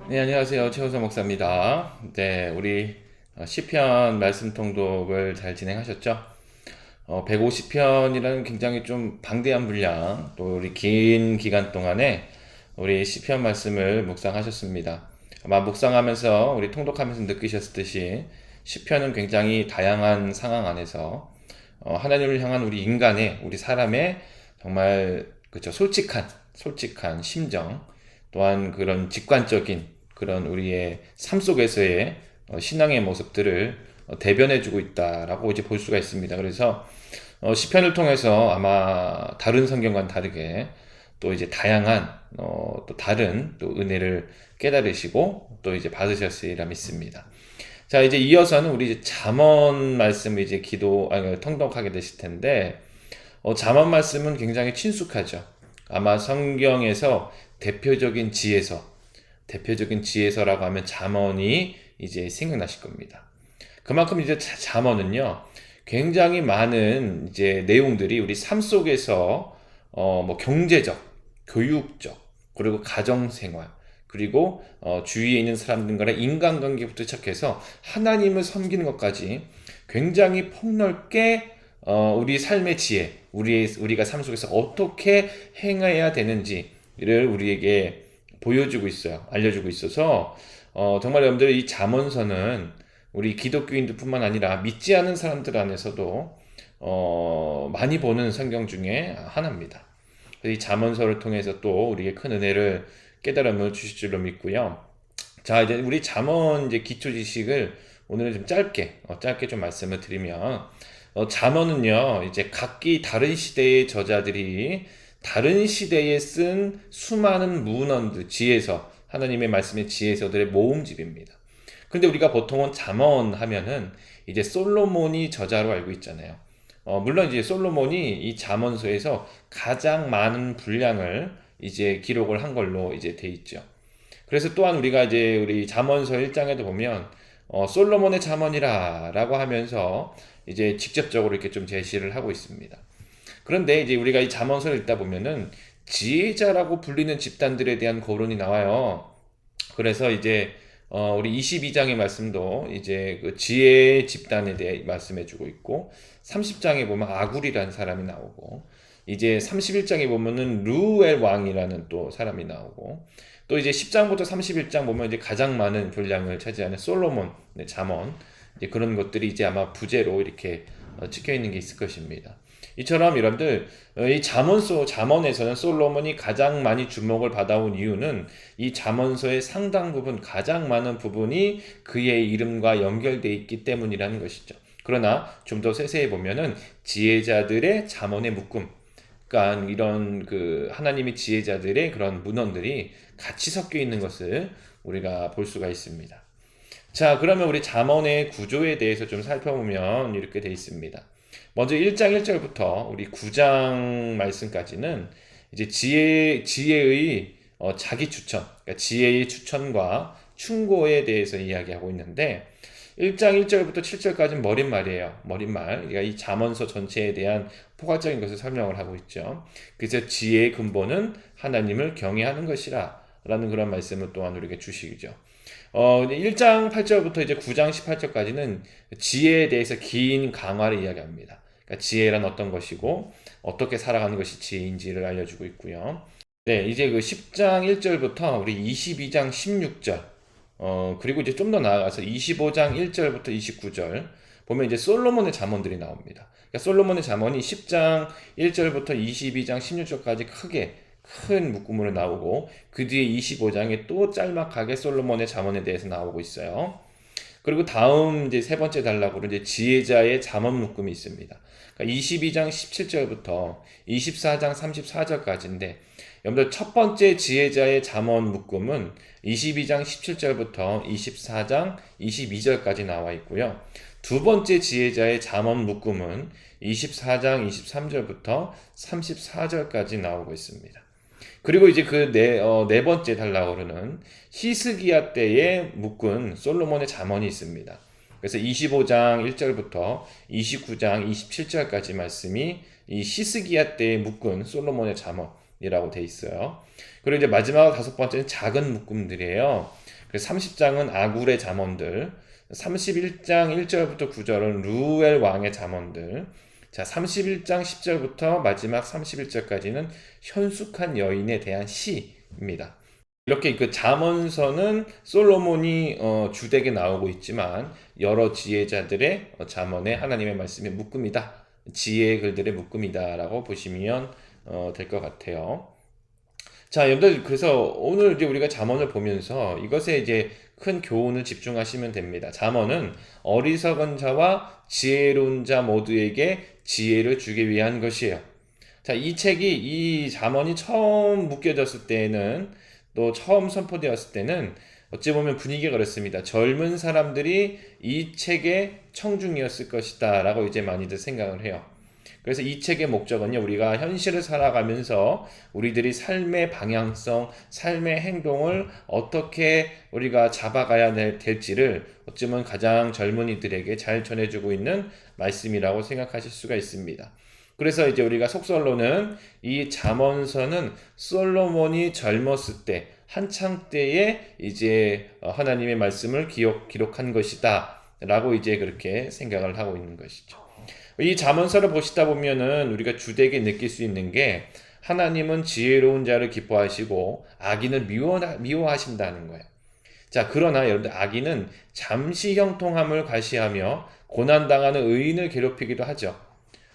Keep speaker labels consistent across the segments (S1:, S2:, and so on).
S1: 네, 안녕하세요. 최호서 목사입니다. 네, 우리 시편 말씀 통독을 잘 진행하셨죠? 150편이라는 굉장히 좀 방대한 분량, 또 우리 긴 기간 동안에 우리 시편 말씀을 묵상하셨습니다. 아마 묵상하면서 우리 통독하면서 느끼셨듯이 시편은 굉장히 다양한 상황 안에서 하나님을 향한 우리 인간의, 우리 사람의 정말 그쵸 솔직한 심정, 또한 그런 직관적인 그런 우리의 삶 속에서의 신앙의 모습들을 대변해주고 있다라고 이제 볼 수가 있습니다. 그래서 시편을 통해서 아마 다른 성경과는 다르게 또 이제 다양한 또 다른 또 은혜를 깨달으시고 또 이제 받으셨으리라 믿습니다. 자, 이제 이어서는 우리 이제 잠언 말씀을 이제 통독하게 되실 텐데, 잠언 말씀은 굉장히 친숙하죠. 아마 성경에서 대표적인 지혜서, 대표적인 지혜서라고 하면 잠언이 이제 생각나실 겁니다. 그만큼 이제 잠언은요, 굉장히 많은 이제 내용들이 우리 삶 속에서 뭐 경제적, 교육적, 그리고 가정생활, 그리고 주위에 있는 사람들과의 인간관계부터 시작해서 하나님을 섬기는 것까지 굉장히 폭넓게 우리 삶의 지혜, 우리가 삶 속에서 어떻게 행해야 되는지를 우리에게 보여주고 있어요. 알려주고 있어서 정말 여러분들 이 잠언서는 우리 기독교인들뿐만 아니라 믿지 않은 사람들 안에서도 많이 보는 성경 중에 하나입니다. 이 잠언서를 통해서 또 우리에게 큰 은혜를 깨달음을 주실 줄로 믿고요. 자, 이제 우리 잠언 이제 기초 지식을 오늘은 좀 짧게 좀 말씀을 드리면, 잠언은요, 이제 각기 다른 시대의 저자들이 다른 시대에 쓴 수많은 문헌들, 지혜서, 하나님의 말씀의 지혜서들의 모음집입니다. 근데 우리가 보통은 잠언 하면은 이제 솔로몬이 저자로 알고 있잖아요. 물론 이제 솔로몬이 이 잠언서에서 가장 많은 분량을 이제 기록을 한 걸로 이제 돼 있죠. 그래서 또한 우리가 이제 우리 잠언서 1장에도 보면 솔로몬의 잠언이라라고 하면서 이제 직접적으로 이렇게 좀 제시를 하고 있습니다. 그런데 이제 우리가 이 잠언서를 읽다 보면은 지혜자라고 불리는 집단들에 대한 거론이 나와요. 그래서 이제 우리 22장의 말씀도 이제 그 지혜의 집단에 대해 말씀해주고 있고 30장에 보면 아굴이라는 사람이 나오고 이제 31장에 보면은 루엘 왕이라는 또 사람이 나오고 또 이제 10장부터 31장 보면 이제 가장 많은 분량을 차지하는 솔로몬, 네, 잠언 이제 그런 것들이 이제 아마 부제로 이렇게 찍혀 있는 게 있을 것입니다. 이처럼 여러분들 이 잠언에서는 솔로몬이 가장 많이 주목을 받아온 이유는 이 잠언서의 상당 부분 가장 많은 부분이 그의 이름과 연결되어 있기 때문이라는 것이죠. 그러나 좀 더 세세히 보면은 지혜자들의 잠언의 묶음, 그러니까 이런 그 하나님의 지혜자들의 그런 문헌들이 같이 섞여 있는 것을 우리가 볼 수가 있습니다. 자, 그러면 우리 잠언의 구조에 대해서 좀 살펴보면 이렇게 되어 있습니다. 먼저 1장 1절부터 우리 9장 말씀까지는 이제 지혜의 자기 추천, 그러니까 지혜의 추천과 충고에 대해서 이야기하고 있는데 1장 1절부터 7절까지는 머릿말이에요. 머릿말. 그러니까 이 잠언서 전체에 대한 포괄적인 것을 설명을 하고 있죠. 그래서 지혜의 근본은 하나님을 경외하는 것이라 라는 그런 말씀을 또한 우리에게 주시죠. 1장 8절부터 이제 9장 18절까지는 지혜에 대해서 긴 강화를 이야기합니다. 그러니까 지혜란 어떤 것이고 어떻게 살아가는 것이 지혜인지를 알려주고 있고요. 네, 이제 그 10장 1절부터 우리 22장 16절, 그리고 이제 좀 더 나아가서 25장 1절부터 29절 보면 이제 솔로몬의 잠언들이 나옵니다. 그러니까 솔로몬의 잠언이 10장 1절부터 22장 16절까지 크게 큰 묶음으로 나오고 그 뒤에 25장에 또 짤막하게 솔로몬의 잠언에 대해서 나오고 있어요. 그리고 다음 이제 세 번째 단락으로 이제 지혜자의 잠언 묶음이 있습니다. 그러니까 22장 17절부터 24장 34절까지인데 여러분들 첫 번째 지혜자의 잠언 묶음은 22장 17절부터 24장 22절까지 나와 있고요. 두 번째 지혜자의 잠언 묶음은 24장 23절부터 34절까지 나오고 있습니다. 그리고 이제 네 번째 단락으로는 히스기야 때에 묶은 솔로몬의 잠언이 있습니다. 그래서 25장 1절부터 29장 27절까지 말씀이 이 히스기야 때에 묶은 솔로몬의 잠언이라고 돼 있어요. 그리고 이제 마지막 다섯 번째는 작은 묶음들이에요. 그래서 30장은 아굴의 잠언들, 31장 1절부터 9절은 루엘 왕의 잠언들, 자, 31장 10절부터 마지막 31절까지는 현숙한 여인에 대한 시입니다. 이렇게 그 잠언서는 솔로몬이 주되게 나오고 있지만 여러 지혜자들의 잠언에 하나님의 말씀의 묶음이다. 지혜의 글들의 묶음이다라고 보시면 될 것 같아요. 자, 여러분들 그래서 오늘 이제 우리가 잠언을 보면서 이것에 이제 큰 교훈을 집중하시면 됩니다. 잠언은 어리석은 자와 지혜로운 자 모두에게 지혜를 주기 위한 것이에요. 자, 이 잠언이 처음 묶여졌을 때는 또 처음 선포되었을 때는 어찌 보면 분위기가 그렇습니다. 젊은 사람들이 이 책의 청중이었을 것이다 라고 이제 많이들 생각을 해요. 그래서 이 책의 목적은요, 우리가 현실을 살아가면서 우리들이 삶의 방향성, 삶의 행동을 어떻게 우리가 잡아가야 될지를 어쩌면 가장 젊은이들에게 잘 전해주고 있는 말씀이라고 생각하실 수가 있습니다. 그래서 이제 우리가 속설로는 이 잠언서는 솔로몬이 젊었을 때, 한창 때에 이제 하나님의 말씀을 기록한 것이다 라고 이제 그렇게 생각을 하고 있는 것이죠. 이 잠언서를 보시다 보면은 우리가 주되게 느낄 수 있는 게 하나님은 지혜로운 자를 기뻐하시고 악인을 미워하신다는 거예요. 자, 그러나 여러분들 악인은 잠시 형통함을 과시하며 고난당하는 의인을 괴롭히기도 하죠.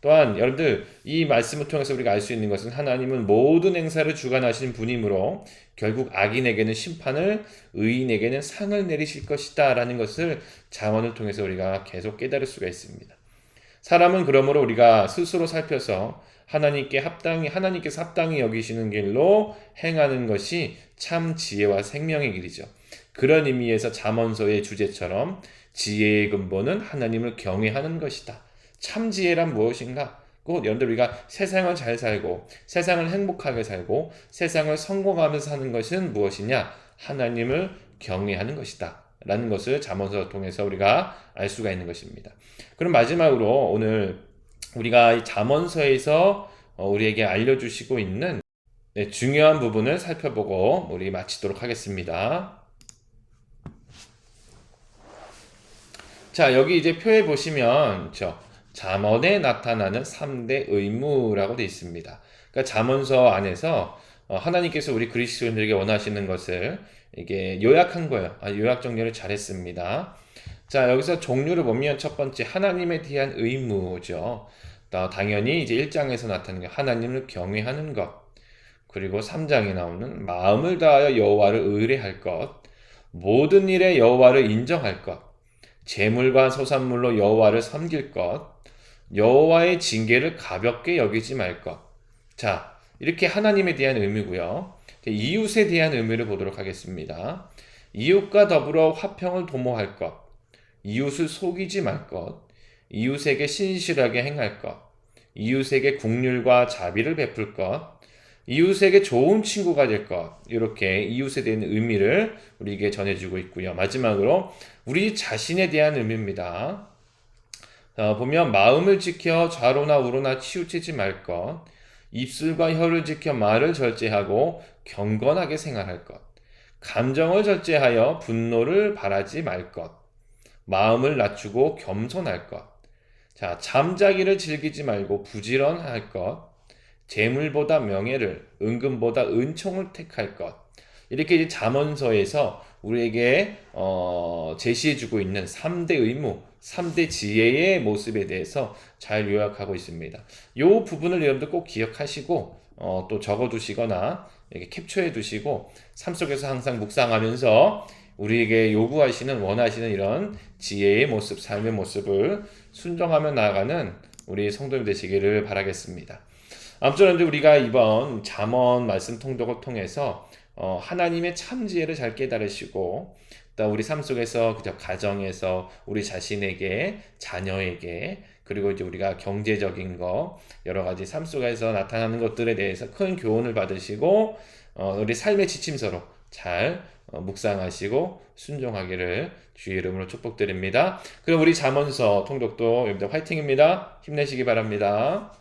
S1: 또한 여러분들 이 말씀을 통해서 우리가 알 수 있는 것은 하나님은 모든 행사를 주관하신 분이므로 결국 악인에게는 심판을, 의인에게는 상을 내리실 것이다 라는 것을 잠언을 통해서 우리가 계속 깨달을 수가 있습니다. 사람은 그러므로 우리가 스스로 살펴서 하나님께서 합당히 여기시는 길로 행하는 것이 참 지혜와 생명의 길이죠. 그런 의미에서 잠언서의 주제처럼 지혜의 근본은 하나님을 경외하는 것이다. 참 지혜란 무엇인가? 꼭 여러분들 우리가 세상을 잘 살고 세상을 행복하게 살고 세상을 성공하면서 사는 것은 무엇이냐? 하나님을 경외하는 것이다. 라는 것을 잠언서를 통해서 우리가 알 수가 있는 것입니다. 그럼 마지막으로 오늘 우리가 이 잠언서에서 우리에게 알려주시고 있는 중요한 부분을 살펴보고 우리 마치도록 하겠습니다. 자, 여기 이제 표에 보시면 잠언에 나타나는 3대 의무라고 되어 있습니다. 그러니까 잠언서 안에서 하나님께서 우리 그리스도인들에게 원하시는 것을 이게 요약한 거예요. 요약 정리를 잘했습니다. 자, 여기서 종류를 보면 첫 번째 하나님에 대한 의무죠. 당연히 이제 1장에서 나타나는 게 하나님을 경외하는 것. 그리고 3장에 나오는 마음을 다하여 여호와를 의뢰할 것. 모든 일에 여호와를 인정할 것. 재물과 소산물로 여호와를 섬길 것. 여호와의 징계를 가볍게 여기지 말 것. 자, 이렇게 하나님에 대한 의무고요. 이웃에 대한 의무를 보도록 하겠습니다. 이웃과 더불어 화평을 도모할 것, 이웃을 속이지 말 것, 이웃에게 신실하게 행할 것, 이웃에게 긍휼과 자비를 베풀 것, 이웃에게 좋은 친구가 될 것, 이렇게 이웃에 대한 의미를 우리에게 전해주고 있고요. 마지막으로 우리 자신에 대한 의미입니다. 보면 마음을 지켜 좌로나 우로나 치우치지 말 것, 입술과 혀를 지켜 말을 절제하고 경건하게 생활할 것, 감정을 절제하여 분노를 바라지 말 것, 마음을 낮추고 겸손할 것, 자, 잠자기를 즐기지 말고 부지런할 것, 재물보다 명예를, 은금보다 은총을 택할 것. 이렇게 이제 잠언서에서 우리에게 제시해주고 있는 3대 의무, 3대 지혜의 모습에 대해서 잘 요약하고 있습니다. 이 부분을 여러분들 꼭 기억하시고 또 적어두시거나 이렇게 캡처해 두시고 삶 속에서 항상 묵상하면서 우리에게 요구하시는 원하시는 이런 지혜의 모습, 삶의 모습을 순종하며 나아가는 우리 성도님 되시기를 바라겠습니다. 아무쪼록 우리가 이번 잠언 말씀 통독을 통해서 하나님의 참 지혜를 잘 깨달으시고 또 우리 삶 속에서 그저 가정에서 우리 자신에게 자녀에게 그리고 이제 우리가 경제적인 거 여러 가지 삶 속에서 나타나는 것들에 대해서 큰 교훈을 받으시고 우리 삶의 지침서로 잘 묵상하시고 순종하기를 주의 이름으로 축복드립니다. 그럼 우리 잠언서 통독도 여러분들 화이팅입니다. 힘내시기 바랍니다.